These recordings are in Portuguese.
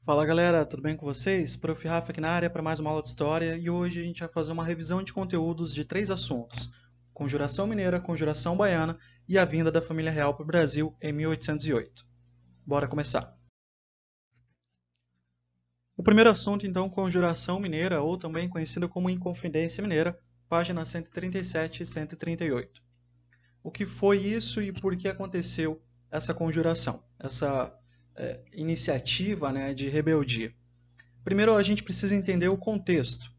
Fala galera, tudo bem com vocês? Prof. Rafa aqui na área para mais uma aula de história e hoje a gente vai fazer uma revisão de conteúdos de três assuntos: Conjuração Mineira, Conjuração Baiana e a vinda da família real para o Brasil em 1808. Bora começar! O primeiro assunto, então, Conjuração Mineira, ou também conhecida como Inconfidência Mineira, páginas 137 e 138. O que foi isso e por que aconteceu essa conjuração, essa iniciativa, né, de rebeldia? Primeiro, a gente precisa entender o contexto.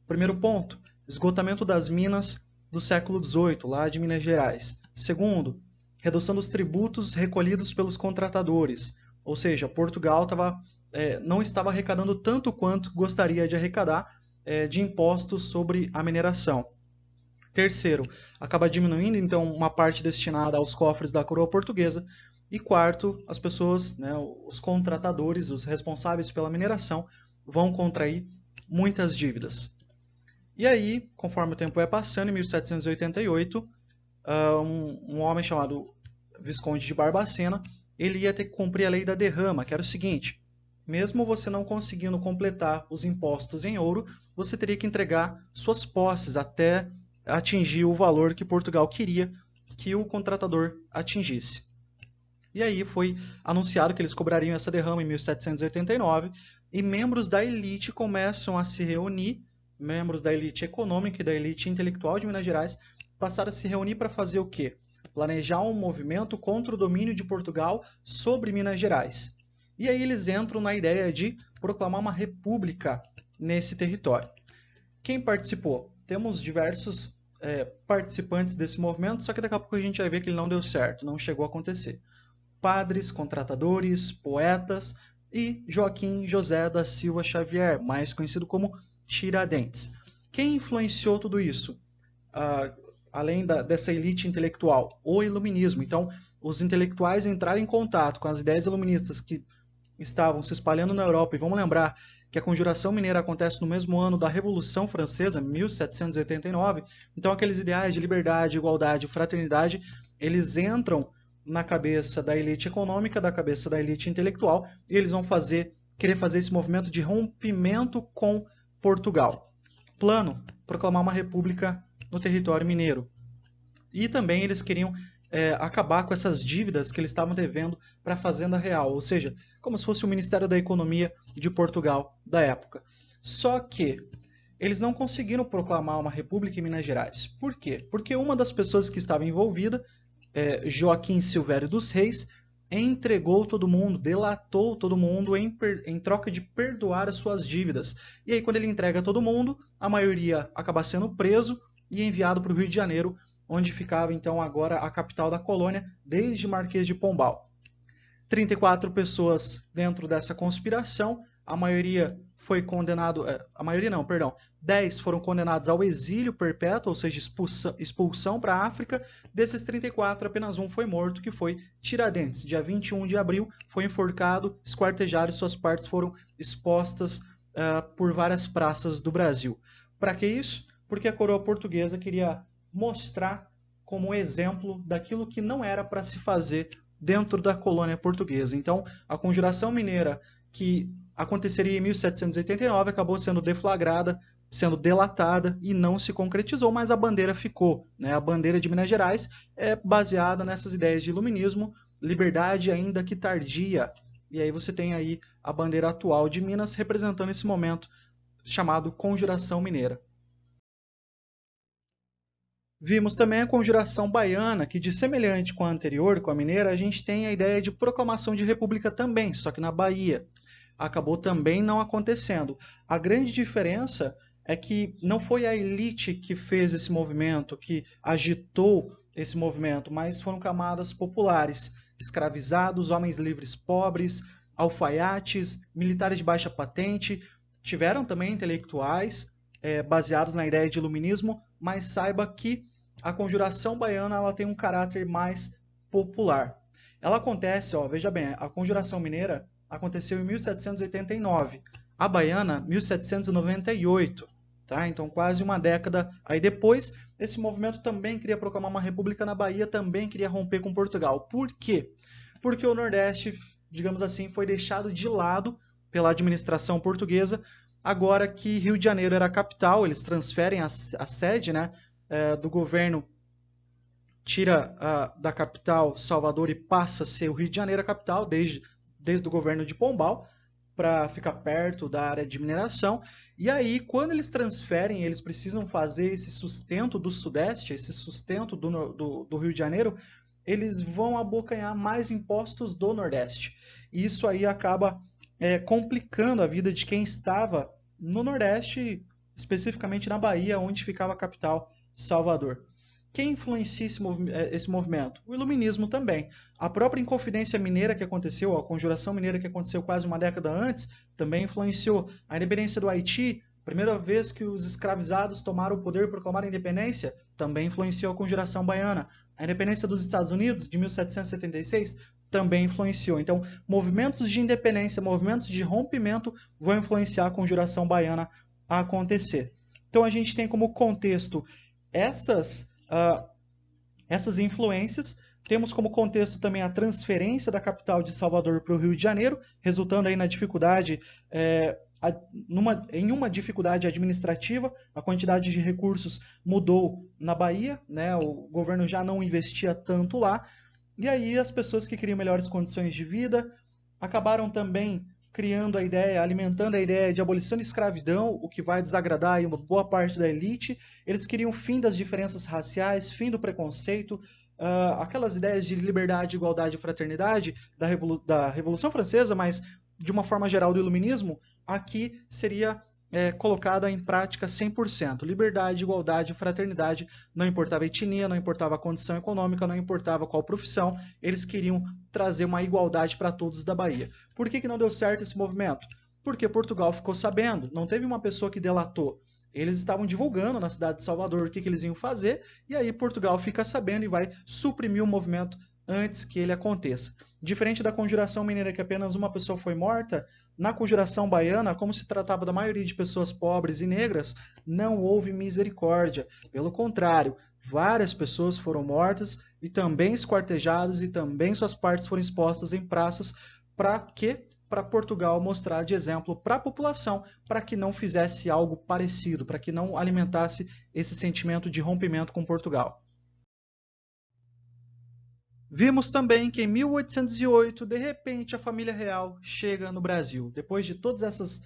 Primeiro ponto, esgotamento das minas do século XVIII, lá de Minas Gerais. Segundo, redução dos tributos recolhidos pelos contratadores, ou seja, Portugal não estava arrecadando tanto quanto gostaria de arrecadar de impostos sobre a mineração. Terceiro, acaba diminuindo então uma parte destinada aos cofres da coroa portuguesa. E quarto, as pessoas, né, os contratadores, os responsáveis pela mineração, vão contrair muitas dívidas. E aí, conforme o tempo vai passando, em 1788, um homem chamado Visconde de Barbacena, ele ia ter que cumprir a lei da derrama, que era o seguinte: mesmo você não conseguindo completar os impostos em ouro, você teria que entregar suas posses até atingir o valor que Portugal queria que o contratador atingisse. E aí foi anunciado que eles cobrariam essa derrama em 1789 e membros da elite começam a se reunir, membros da elite econômica e da elite intelectual de Minas Gerais passaram a se reunir para fazer o quê? Planejar um movimento contra o domínio de Portugal sobre Minas Gerais. E aí eles entram na ideia de proclamar uma república nesse território. Quem participou? Temos diversos participantes desse movimento, só que daqui a pouco a gente vai ver que ele não deu certo, não chegou a acontecer. Padres, contratadores, poetas e Joaquim José da Silva Xavier, mais conhecido como Tiradentes. Quem influenciou tudo isso? Além dessa elite intelectual, o iluminismo. Então, os intelectuais entraram em contato com as ideias iluministas que estavam se espalhando na Europa, e vamos lembrar que a Conjuração Mineira acontece no mesmo ano da Revolução Francesa, 1789, então aqueles ideais de liberdade, igualdade, fraternidade, eles entram na cabeça da elite econômica, da cabeça da elite intelectual, e eles vão querer fazer esse movimento de rompimento com Portugal. Plano, proclamar uma república no território mineiro. E também eles queriam acabar com essas dívidas que eles estavam devendo para a Fazenda Real, ou seja, como se fosse o Ministério da Economia de Portugal da época. Só que eles não conseguiram proclamar uma república em Minas Gerais. Por quê? Porque uma das pessoas que estava envolvida, Joaquim Silvério dos Reis, entregou todo mundo, delatou todo mundo em troca de perdoar as suas dívidas. E aí, quando ele entrega todo mundo, a maioria acaba sendo preso e enviado para o Rio de Janeiro, onde ficava então agora a capital da colônia, desde Marquês de Pombal. 34 pessoas dentro dessa conspiração, a maioria foi condenado, 10 foram condenados ao exílio perpétuo, ou seja, expulsão para a África. Desses 34, apenas um foi morto, que foi Tiradentes. Dia 21 de abril, foi enforcado, esquartejado e suas partes foram expostas por várias praças do Brasil. Para que isso? Porque a coroa portuguesa queria mostrar como exemplo daquilo que não era para se fazer dentro da colônia portuguesa. Então, a Conjuração Mineira, que aconteceria em 1789, acabou sendo deflagrada, sendo delatada e não se concretizou, mas a bandeira ficou. Né? A bandeira de Minas Gerais é baseada nessas ideias de iluminismo, liberdade ainda que tardia. E aí você tem aí a bandeira atual de Minas representando esse momento chamado Conjuração Mineira. Vimos também a Conjuração Baiana, que de semelhante com a anterior, com a mineira, a gente tem a ideia de proclamação de república também, só que na Bahia. Acabou também não acontecendo. A grande diferença é que não foi a elite que fez esse movimento, que agitou esse movimento, mas foram camadas populares, escravizados, homens livres pobres, alfaiates, militares de baixa patente, tiveram também intelectuais, baseados na ideia de iluminismo, mas saiba que a Conjuração Baiana ela tem um caráter mais popular. Ela acontece, veja bem, a Conjuração Mineira aconteceu em 1789, a Baiana 1798, tá? Então quase uma década aí depois. Esse movimento também queria proclamar uma república na Bahia, também queria romper com Portugal. Por quê? Porque o Nordeste, digamos assim, foi deixado de lado pela administração portuguesa. Agora que Rio de Janeiro era a capital, eles transferem a sede, né, do governo, tira da capital Salvador e passa a ser o Rio de Janeiro a capital, desde o governo de Pombal, para ficar perto da área de mineração. E aí, quando eles transferem, eles precisam fazer esse sustento do Sudeste, esse sustento do Rio de Janeiro, eles vão abocanhar mais impostos do Nordeste. E isso aí acaba complicando a vida de quem estava no Nordeste, especificamente na Bahia, onde ficava a capital, Salvador. Quem influencia esse movimento? O Iluminismo também. A própria Inconfidência Mineira que aconteceu, a Conjuração Mineira que aconteceu quase uma década antes, também influenciou. A independência do Haiti, primeira vez que os escravizados tomaram o poder e proclamaram a independência, também influenciou a Conjuração Baiana. A independência dos Estados Unidos, de 1776, também influenciou. Então, movimentos de independência, movimentos de rompimento vão influenciar a Conjuração Baiana a acontecer. Então, a gente tem como contexto essas influências. Temos como contexto também a transferência da capital de Salvador para o Rio de Janeiro, resultando aí na dificuldade, em uma dificuldade administrativa. A quantidade de recursos mudou na Bahia, né? O governo já não investia tanto lá, e aí as pessoas que queriam melhores condições de vida acabaram também criando a ideia, alimentando a ideia de abolição de escravidão, o que vai desagradar aí uma boa parte da elite. Eles queriam fim das diferenças raciais, fim do preconceito, aquelas ideias de liberdade, igualdade e fraternidade da Revolução Francesa, mas de uma forma geral do Iluminismo, aqui seria colocada em prática 100%. Liberdade, igualdade, fraternidade, não importava a etnia, não importava a condição econômica, não importava qual profissão, eles queriam trazer uma igualdade para todos da Bahia. Por que não deu certo esse movimento? Porque Portugal ficou sabendo, não teve uma pessoa que delatou. Eles estavam divulgando na cidade de Salvador o que eles iam fazer, e aí Portugal fica sabendo e vai suprimir o movimento antes que ele aconteça. Diferente da Conjuração Mineira, que apenas uma pessoa foi morta, na Conjuração Baiana, como se tratava da maioria de pessoas pobres e negras, não houve misericórdia. Pelo contrário, várias pessoas foram mortas e também esquartejadas, e também suas partes foram expostas em praças. Para quê? Para Portugal mostrar de exemplo para a população, para que não fizesse algo parecido, para que não alimentasse esse sentimento de rompimento com Portugal. Vimos também que em 1808, de repente, a família real chega no Brasil. Depois de todas essas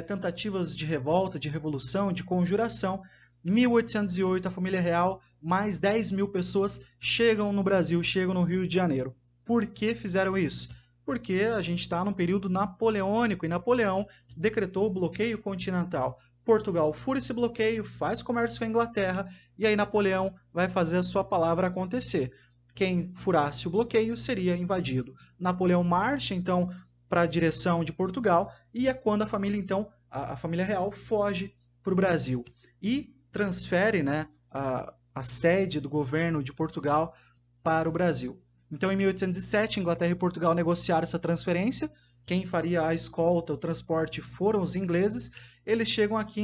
tentativas de revolta, de revolução, de conjuração, 1808, a família real, mais 10.000 pessoas chegam no Brasil, chegam no Rio de Janeiro. Por que fizeram isso? Porque a gente está num período napoleônico e Napoleão decretou o bloqueio continental. Portugal fura esse bloqueio, faz comércio com a Inglaterra, e aí Napoleão vai fazer a sua palavra acontecer. Quem furasse o bloqueio seria invadido. Napoleão marcha, então, para a direção de Portugal, e é quando a família, então, a família real foge para o Brasil e transfere, né, a sede do governo de Portugal para o Brasil. Então, em 1807, Inglaterra e Portugal negociaram essa transferência. Quem faria a escolta, o transporte, foram os ingleses. Eles chegam aqui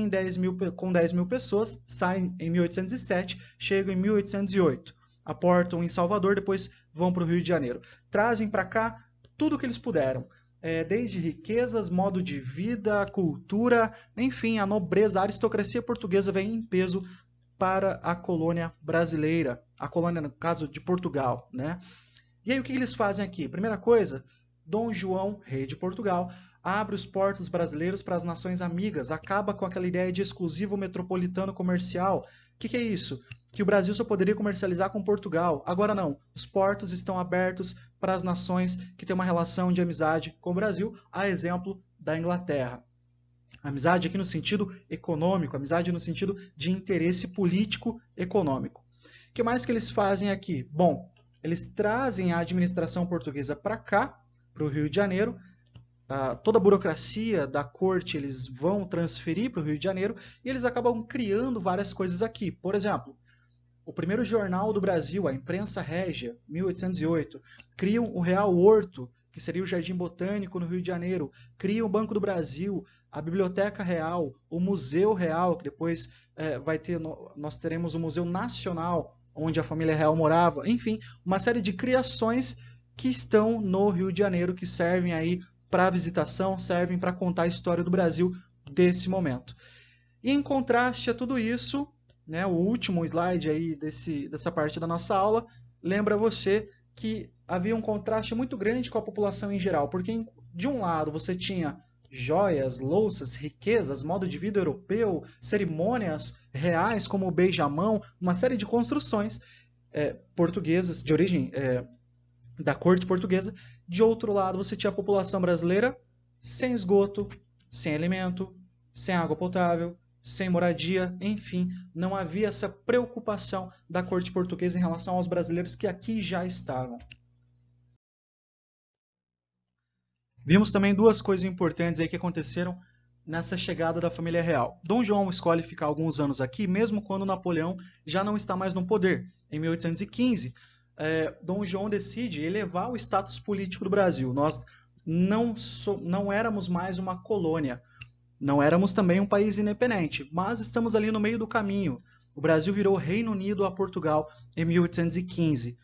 com 10.000 pessoas, saem em 1807, chegam em 1808. Aportam em Salvador, depois vão para o Rio de Janeiro. Trazem para cá tudo o que eles puderam, desde riquezas, modo de vida, cultura, enfim, a nobreza, a aristocracia portuguesa vem em peso para a colônia brasileira, a colônia, no caso, de Portugal, né? E aí o que eles fazem aqui? Primeira coisa, Dom João, rei de Portugal, abre os portos brasileiros para as nações amigas, acaba com aquela ideia de exclusivo metropolitano comercial. O que é isso? Que o Brasil só poderia comercializar com Portugal. Agora não, os portos estão abertos para as nações que têm uma relação de amizade com o Brasil, a exemplo da Inglaterra. Amizade aqui no sentido econômico, amizade no sentido de interesse político-econômico. O que mais que eles fazem aqui? Bom, eles trazem a administração portuguesa para cá, para o Rio de Janeiro. Toda a burocracia da corte eles vão transferir para o Rio de Janeiro e eles acabam criando várias coisas aqui. Por exemplo, o primeiro jornal do Brasil, a Imprensa Régia, 1808, criam o Real Horto, que seria o Jardim Botânico no Rio de Janeiro, criam o Banco do Brasil, a Biblioteca Real, o Museu Real, que depois nós teremos o Museu Nacional, onde a família real morava, enfim, uma série de criações que estão no Rio de Janeiro, que servem aí para visitação, servem para contar a história do Brasil desse momento. E em contraste a tudo isso, né, o último slide aí dessa parte da nossa aula, lembra você que havia um contraste muito grande com a população em geral, porque de um lado você tinha joias, louças, riquezas, modo de vida europeu, cerimônias reais como o beijamão, uma série de construções portuguesas, de origem da corte portuguesa. De outro lado você tinha a população brasileira sem esgoto, sem alimento, sem água potável, sem moradia, enfim, não havia essa preocupação da corte portuguesa em relação aos brasileiros que aqui já estavam. Vimos também duas coisas importantes aí que aconteceram nessa chegada da família real. Dom João escolhe ficar alguns anos aqui, mesmo quando Napoleão já não está mais no poder. Em 1815, Dom João decide elevar o status político do Brasil. Nós não éramos mais uma colônia, não éramos também um país independente, mas estamos ali no meio do caminho. O Brasil virou Reino Unido a Portugal em 1815.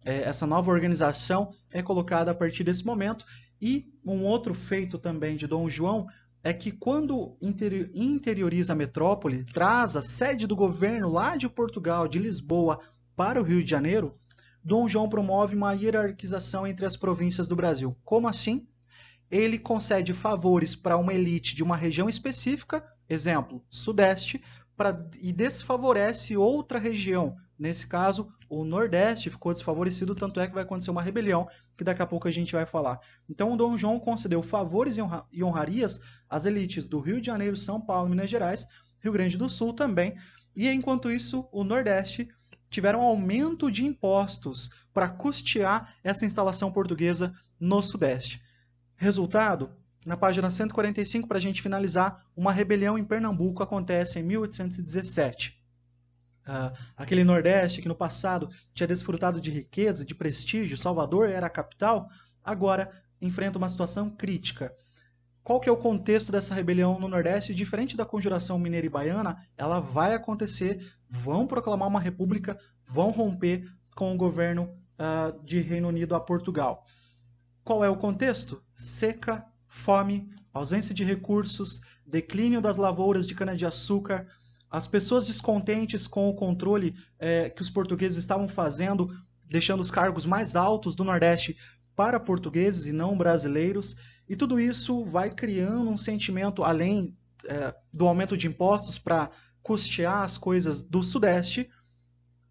Essa nova organização é colocada a partir desse momento. E um outro feito também de Dom João é que quando interioriza a metrópole, traz a sede do governo lá de Portugal, de Lisboa, para o Rio de Janeiro, Dom João promove uma hierarquização entre as províncias do Brasil. Como assim? Ele concede favores para uma elite de uma região específica, exemplo, Sudeste, e desfavorece outra região. Nesse caso, o Nordeste ficou desfavorecido, tanto é que vai acontecer uma rebelião, que daqui a pouco a gente vai falar. Então, o Dom João concedeu favores e honrarias às elites do Rio de Janeiro, São Paulo, Minas Gerais, Rio Grande do Sul também. E, enquanto isso, o Nordeste tiveram aumento de impostos para custear essa instalação portuguesa no Sudeste. Resultado, na página 145, para a gente finalizar, uma rebelião em Pernambuco acontece em 1817. Aquele Nordeste que no passado tinha desfrutado de riqueza, de prestígio, Salvador era a capital, agora enfrenta uma situação crítica. Qual que é o contexto dessa rebelião no Nordeste? Diferente da Conjuração Mineira e Baiana, ela vai acontecer, vão proclamar uma república, vão romper com o governo de Reino Unido a Portugal. Qual é o contexto? Seca, fome, ausência de recursos, declínio das lavouras de cana-de-açúcar, as pessoas descontentes com o controle que os portugueses estavam fazendo, deixando os cargos mais altos do Nordeste para portugueses e não brasileiros, e tudo isso vai criando um sentimento, além do aumento de impostos para custear as coisas do Sudeste,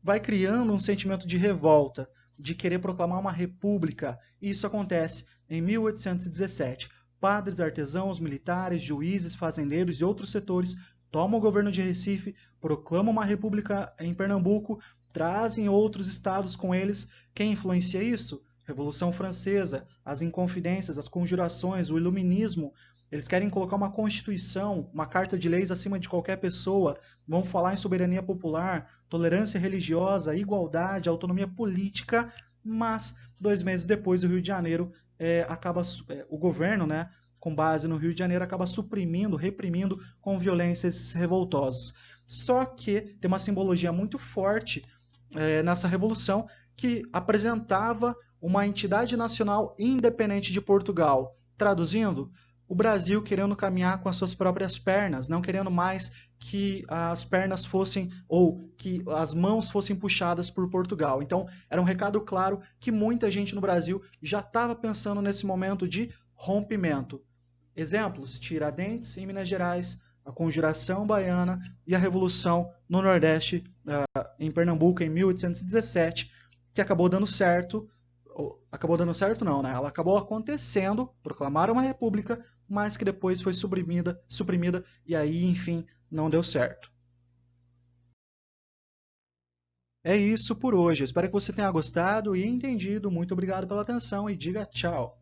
vai criando um sentimento de revolta, de querer proclamar uma república. E isso acontece em 1817. Padres, artesãos, militares, juízes, fazendeiros e outros setores tomam o governo de Recife, proclamam uma república em Pernambuco, trazem outros estados com eles. Quem influencia isso? Revolução Francesa, as Inconfidências, as Conjurações, o Iluminismo. Eles querem colocar uma constituição, uma carta de leis acima de qualquer pessoa, vão falar em soberania popular, tolerância religiosa, igualdade, autonomia política, mas 2 meses depois o Rio de Janeiro o governo, né, com base no Rio de Janeiro, acaba suprimindo, reprimindo com violência esses revoltosos. Só que tem uma simbologia muito forte nessa revolução que apresentava uma entidade nacional independente de Portugal. Traduzindo, o Brasil querendo caminhar com as suas próprias pernas, não querendo mais que as pernas fossem, ou que as mãos fossem puxadas por Portugal. Então, era um recado claro que muita gente no Brasil já estava pensando nesse momento de rompimento. Exemplos: Tiradentes em Minas Gerais, a Conjuração Baiana e a Revolução no Nordeste, em Pernambuco, em 1817, que acabou dando certo. Acabou dando certo não, né? Ela acabou acontecendo, proclamaram uma república, mas que depois foi suprimida e aí, enfim, não deu certo. É isso por hoje. Eu espero que você tenha gostado e entendido. Muito obrigado pela atenção e diga tchau.